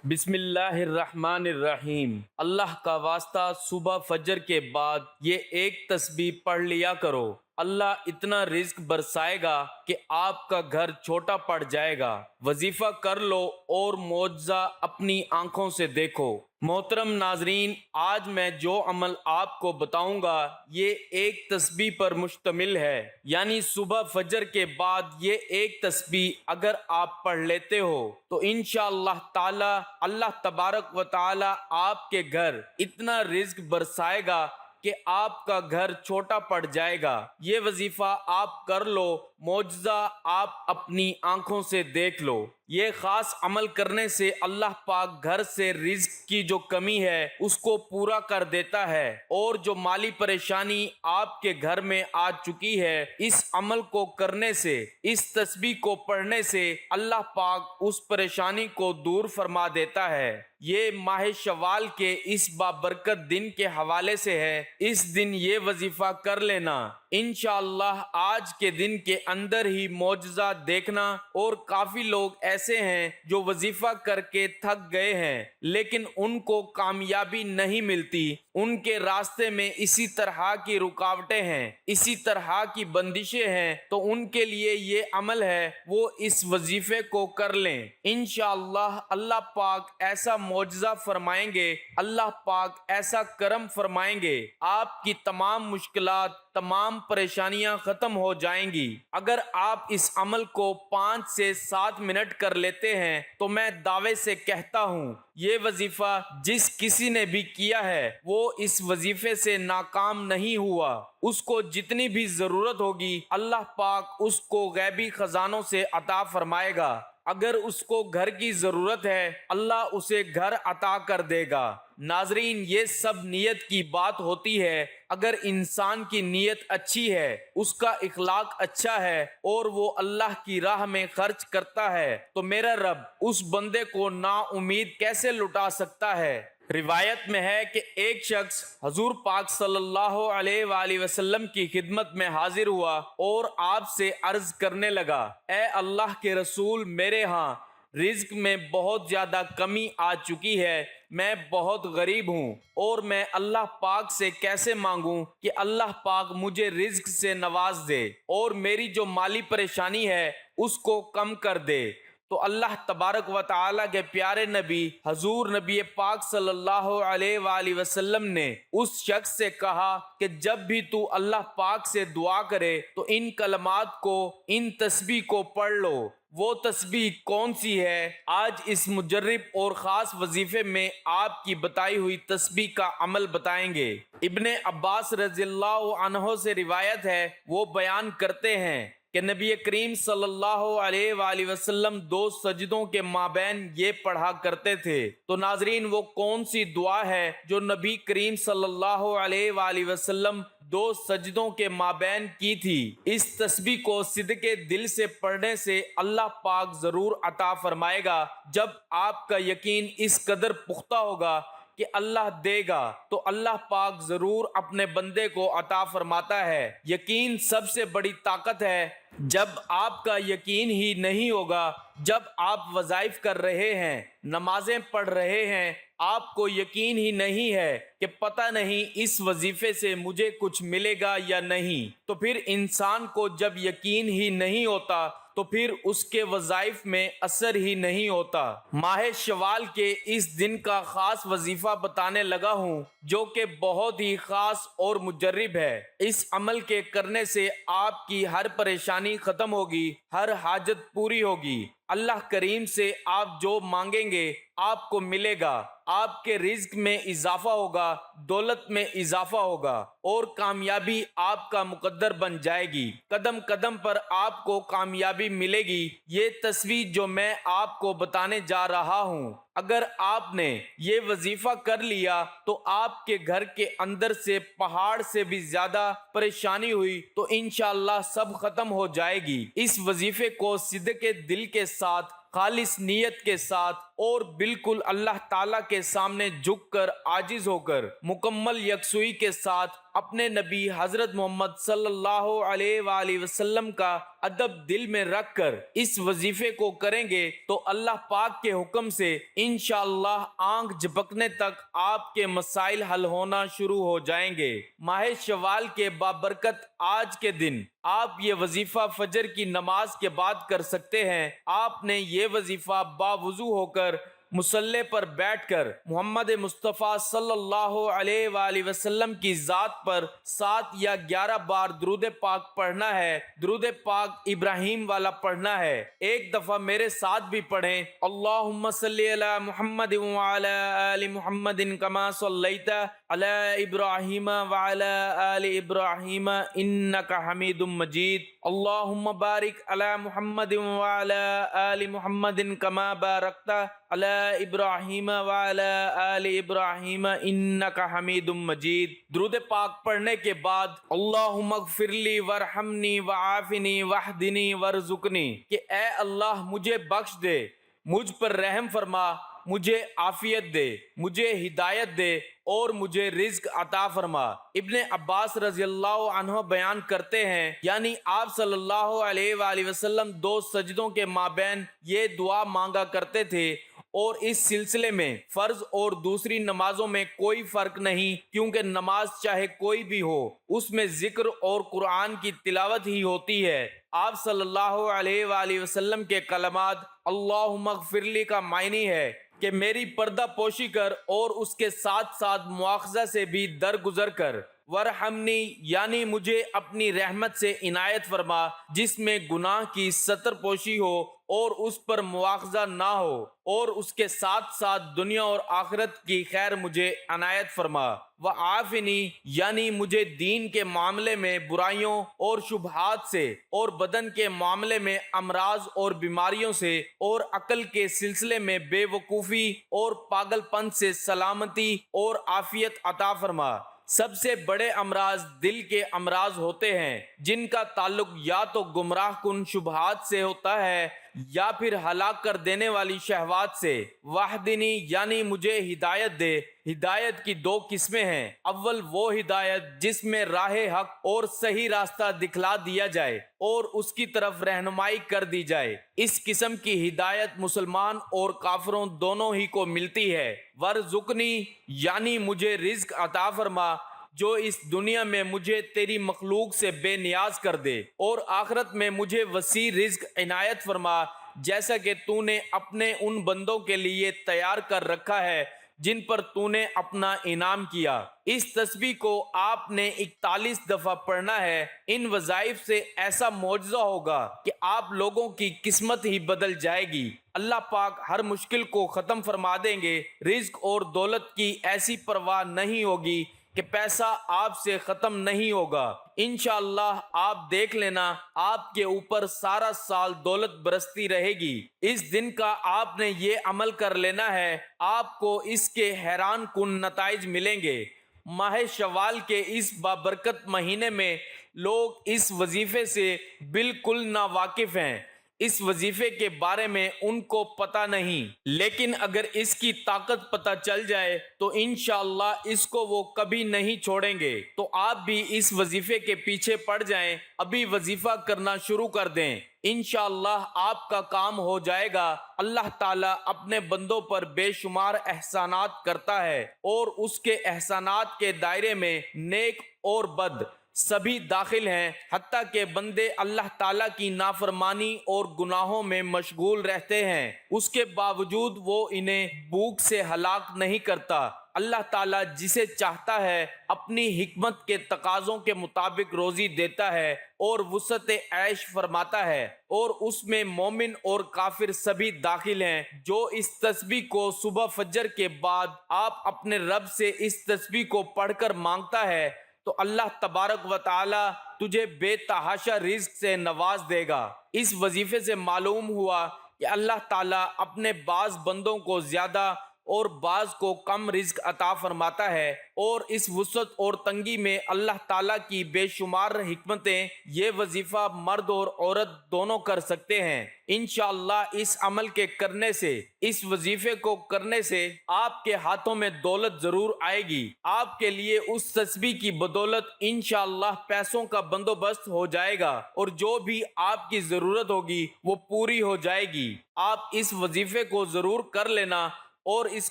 بسم اللہ الرحمن الرحیم۔ اللہ کا واسطہ صبح فجر کے بعد یہ ایک تسبیح پڑھ لیا کرو، اللہ اتنا رزق برسائے گا کہ آپ کا گھر چھوٹا پڑ جائے گا۔ وظیفہ کر لو اور معجزہ اپنی آنکھوں سے دیکھو۔ محترم ناظرین، آج میں جو عمل آپ کو بتاؤں گا یہ ایک تسبیح پر مشتمل ہے، یعنی صبح فجر کے بعد یہ ایک تسبیح اگر آپ پڑھ لیتے ہو تو انشاءاللہ تعالی اللہ تبارک و تعالی آپ کے گھر اتنا رزق برسائے گا کہ آپ کا گھر چھوٹا پڑ جائے گا۔ یہ وظیفہ آپ کر لو، معجزہ آپ اپنی آنکھوں سے دیکھ لو۔ یہ خاص عمل کرنے سے اللہ پاک گھر سے رزق کی جو کمی ہے اس کو پورا کر دیتا ہے، اور جو مالی پریشانی آپ کے گھر میں آ چکی ہے اس عمل کو کرنے سے، اس تسبیح کو پڑھنے سے اللہ پاک اس پریشانی کو دور فرما دیتا ہے۔ یہ ماہ شوال کے اس بابرکت دن کے حوالے سے ہے، اس دن یہ وظیفہ کر لینا، انشاءاللہ آج کے دن کے اندر ہی معجزہ دیکھنا۔ اور کافی لوگ ایسے ہیں جو وظیفہ کر کے تھک گئے ہیں لیکن ان کو کامیابی نہیں ملتی، ان کے راستے میں اسی طرح کی رکاوٹیں ہیں، اسی طرح کی بندشیں ہیں، تو ان کے لیے یہ عمل ہے وہ اس وظیفے کو کر لیں، انشاءاللہ اللہ پاک ایسا معجزہ فرمائیں گے، اللہ پاک ایسا کرم فرمائیں گے، آپ کی تمام مشکلات، تمام پریشانیاں ختم ہو جائیں گی۔ اگر آپ اس عمل کو 5 سے 7 منٹ کر لیتے ہیں تو میں دعوے سے کہتا ہوں یہ وظیفہ جس کسی نے بھی کیا ہے وہ اس وظیفے سے ناکام نہیں ہوا، اس کو جتنی بھی ضرورت ہوگی اللہ پاک اس کو غیبی خزانوں سے عطا فرمائے گا۔ اگر اس کو گھر کی ضرورت ہے اللہ اسے گھر عطا کر دے گا۔ ناظرین، یہ سب نیت کی بات ہوتی ہے۔ اگر انسان کی نیت اچھی ہے، اس کا اخلاق اچھا ہے اور وہ اللہ کی راہ میں خرچ کرتا ہے تو میرا رب اس بندے کو نا امید کیسے لٹا سکتا ہے۔ روایت میں ہے کہ ایک شخص حضور پاک صلی اللہ علیہ وآلہ وسلم کی خدمت میں حاضر ہوا اور آپ سے عرض کرنے لگا، اے اللہ کے رسول، میرے ہاں رزق میں بہت زیادہ کمی آ چکی ہے، میں بہت غریب ہوں اور میں اللہ پاک سے کیسے مانگوں کہ اللہ پاک مجھے رزق سے نواز دے اور میری جو مالی پریشانی ہے اس کو کم کر دے۔ تو اللہ تبارک و تعالیٰ کے پیارے نبی حضور نبی پاک صلی اللہ علیہ وآلہ وسلم نے اس شخص سے کہا کہ جب بھی تو اللہ پاک سے دعا کرے تو ان کلمات کو، ان تسبیح کو پڑھ لو۔ وہ تسبیح کون سی ہے؟ آج اس مجرب اور خاص وظیفے میں آپ کی بتائی ہوئی تسبیح کا عمل بتائیں گے۔ ابن عباس رضی اللہ عنہ سے روایت ہے، وہ بیان کرتے ہیں کہ نبی کریم صلی اللہ علیہ وآلہ وسلم 2 سجدوں کے مابین یہ پڑھا کرتے تھے۔ تو ناظرین، وہ کون سی دعا ہے جو نبی کریم صلی اللہ علیہ وآلہ وسلم 2 سجدوں کے مابین کی تھی؟ اس تسبیح کو صدقے دل سے پڑھنے سے اللہ پاک ضرور عطا فرمائے گا۔ جب آپ کا یقین اس قدر پختہ ہوگا کہ اللہ دے گا تو اللہ پاک ضرور اپنے بندے کو عطا فرماتا ہے۔ یقین سب سے بڑی طاقت ہے۔ جب آپ کا یقین ہی نہیں ہوگا، جب آپ وظائف کر رہے ہیں، نمازیں پڑھ رہے ہیں، آپ کو یقین ہی نہیں ہے کہ پتہ نہیں اس وظیفے سے مجھے کچھ ملے گا یا نہیں، تو پھر انسان کو جب یقین ہی نہیں ہوتا تو پھر اس کے وظائف میں اثر ہی نہیں ہوتا۔ ماہ شوال کے اس دن کا خاص وظیفہ بتانے لگا ہوں جو کہ بہت ہی خاص اور مجرب ہے۔ اس عمل کے کرنے سے آپ کی ہر پریشانی ختم ہوگی، ہر حاجت پوری ہوگی۔ اللہ کریم سے آپ جو مانگیں گے آپ کو ملے گا، آپ کے رزق میں اضافہ ہوگا، دولت میں اضافہ ہوگا اور کامیابی آپ کا مقدر بن جائے گی۔ قدم قدم پر آپ کو کامیابی ملے گی۔ یہ تسبیح جو میں آپ کو بتانے جا رہا ہوں، اگر آپ نے یہ وظیفہ کر لیا تو آپ کے گھر کے اندر سے پہاڑ سے بھی زیادہ پریشانی ہوئی تو انشاءاللہ سب ختم ہو جائے گی۔ اس وظیفے کو صدقے دل کے ساتھ، خالص نیت کے ساتھ اور بالکل اللہ تعالیٰ کے سامنے جھک کر، عاجز ہو کر، مکمل یکسوئی کے ساتھ اپنے نبی حضرت محمد صلی اللہ علیہ وآلہ وسلم کا ادب دل میں رکھ کر اس وظیفے کو کریں گے تو اللہ پاک کے حکم سے انشاءاللہ آنکھ جھپکنے تک آپ کے مسائل حل ہونا شروع ہو جائیں گے۔ ماہ شوال کے بابرکت آج کے دن آپ یہ وظیفہ فجر کی نماز کے بعد کر سکتے ہیں۔ آپ نے یہ وظیفہ باوضو ہو کر مصلی پر بیٹھ کر محمد مصطفیٰ صلی اللہ علیہ وآلہ وسلم کی ذات پر 7 یا 11 بار درود پاک پڑھنا ہے۔ درود پاک ابراہیم والا پڑھنا ہے۔ ایک دفعہ میرے ساتھ بھی پڑھیں، اللہم صلی علی محمد وعلی آل محمد کما صلیت علی ابراہیم وعلی آل ابراہیم انک حمید مجید، اللہم بارک علی محمد وعلی آل محمد کما بارکت علی ابراہیم وعلی آل ابراہیم انک حمید مجید۔ درود پاک پڑھنے کے بعد اللہم اغفر لی وارحمنی وعافنی واہدنی وارزقنی، کہ اے اللہ مجھے بخش دے، مجھ پر رحم فرما، مجھے عافیت دے، مجھے ہدایت دے اور مجھے رزق عطا فرما۔ ابن عباس رضی اللہ عنہ بیان کرتے ہیں، یعنی آپ صلی اللہ علیہ وآلہ وسلم 2 سجدوں کے مابین یہ دعا مانگا کرتے تھے، اور اس سلسلے میں فرض اور دوسری نمازوں میں کوئی فرق نہیں، کیونکہ نماز چاہے کوئی بھی ہو اس میں ذکر اور قرآن کی تلاوت ہی ہوتی ہے۔ آپ صلی اللہ علیہ وآلہ وسلم کے کلمات اللہم اغفر لی کا معنی ہے کہ میری پردہ پوشی کر، اور اس کے ساتھ ساتھ مواخذہ سے بھی درگزر کر، ورحمنی یعنی مجھے اپنی رحمت سے عنایت فرما جس میں گناہ کی ستر پوشی ہو اور اس پر مواخذہ نہ ہو، اور اس کے ساتھ ساتھ دنیا اور آخرت کی خیر مجھے عنایت فرما۔ وعافنی یعنی مجھے دین کے معاملے میں برائیوں اور شبہات سے، اور بدن کے معاملے میں امراض اور بیماریوں سے، اور عقل کے سلسلے میں بے وقوفی اور پاگل پن سے سلامتی اور عافیت عطا فرما۔ سب سے بڑے امراض دل کے امراض ہوتے ہیں، جن کا تعلق یا تو گمراہ کن شبہات سے ہوتا ہے یا پھر ہلاک کر دینے والی شہوات سے۔ واہدنی یعنی مجھے ہدایت دے۔ ہدایت کی 2 قسمیں ہیں، اول وہ ہدایت جس میں راہ حق اور صحیح راستہ دکھلا دیا جائے اور اس کی طرف رہنمائی کر دی جائے، اس قسم کی ہدایت مسلمان اور کافروں دونوں ہی کو ملتی ہے۔ ورزقنی یعنی مجھے رزق عطا فرما جو اس دنیا میں مجھے تیری مخلوق سے بے نیاز کر دے، اور آخرت میں مجھے وسیع رزق عنایت فرما، جیسا کہ تو نے اپنے ان بندوں کے لیے تیار کر رکھا ہے جن پر تو نے اپنا انعام کیا۔ اس تسبیح کو آپ نے 41 دفعہ پڑھنا ہے۔ ان وظائف سے ایسا معجزہ ہوگا کہ آپ لوگوں کی قسمت ہی بدل جائے گی۔ اللہ پاک ہر مشکل کو ختم فرما دیں گے۔ رزق اور دولت کی ایسی پرواہ نہیں ہوگی کہ پیسہ آپ سے ختم نہیں ہوگا۔ انشاءاللہ آپ دیکھ لینا، آپ کے اوپر سارا سال دولت برستی رہے گی۔ اس دن کا آپ نے یہ عمل کر لینا ہے، آپ کو اس کے حیران کن نتائج ملیں گے۔ ماہ شوال کے اس بابرکت مہینے میں لوگ اس وظیفے سے بالکل ناواقف ہیں، اس وظیفے کے بارے میں ان کو پتہ نہیں، لیکن اگر اس کی طاقت پتہ چل جائے تو انشاءاللہ اس کو وہ کبھی نہیں چھوڑیں گے۔ تو آپ بھی اس وظیفے کے پیچھے پڑ جائیں، ابھی وظیفہ کرنا شروع کر دیں، انشاءاللہ آپ کا کام ہو جائے گا۔ اللہ تعالیٰ اپنے بندوں پر بے شمار احسانات کرتا ہے، اور اس کے احسانات کے دائرے میں نیک اور بد سبھی داخل ہیں، حتیٰ کہ بندے اللہ تعالیٰ کی نافرمانی اور گناہوں میں مشغول رہتے ہیں، اس کے باوجود وہ انہیں بھوک سے ہلاک نہیں کرتا۔ اللہ تعالیٰ جسے چاہتا ہے اپنی حکمت کے تقاضوں کے مطابق روزی دیتا ہے اور وسعت عیش فرماتا ہے، اور اس میں مومن اور کافر سبھی داخل ہیں۔ جو اس تسبیح کو صبح فجر کے بعد آپ اپنے رب سے اس تسبیح کو پڑھ کر مانگتا ہے تو اللہ تبارک و تعالی تجھے بے تحاشا رزق سے نواز دے گا۔ اس وظیفے سے معلوم ہوا کہ اللہ تعالیٰ اپنے بعض بندوں کو زیادہ اور بعض کو کم رزق عطا فرماتا ہے، اور اس وسعت اور تنگی میں اللہ تعالیٰ کی بے شمار حکمتیں۔ یہ وظیفہ مرد اور عورت دونوں کر سکتے ہیں۔ انشاءاللہ اس عمل کے کرنے سے، اس وظیفے کو کرنے سے آپ کے ہاتھوں میں دولت ضرور آئے گی۔ آپ کے لیے اس تسبیح کی بدولت انشاءاللہ پیسوں کا بندوبست ہو جائے گا، اور جو بھی آپ کی ضرورت ہوگی وہ پوری ہو جائے گی۔ آپ اس وظیفے کو ضرور کر لینا، اور اس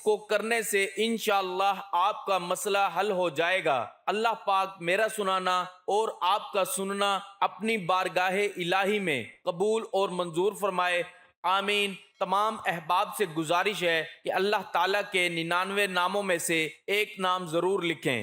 کو کرنے سے انشاءاللہ آپ کا مسئلہ حل ہو جائے گا۔ اللہ پاک میرا سنانا اور آپ کا سننا اپنی بارگاہ الہی میں قبول اور منظور فرمائے، آمین۔ تمام احباب سے گزارش ہے کہ اللہ تعالیٰ کے 99 ناموں میں سے ایک نام ضرور لکھیں۔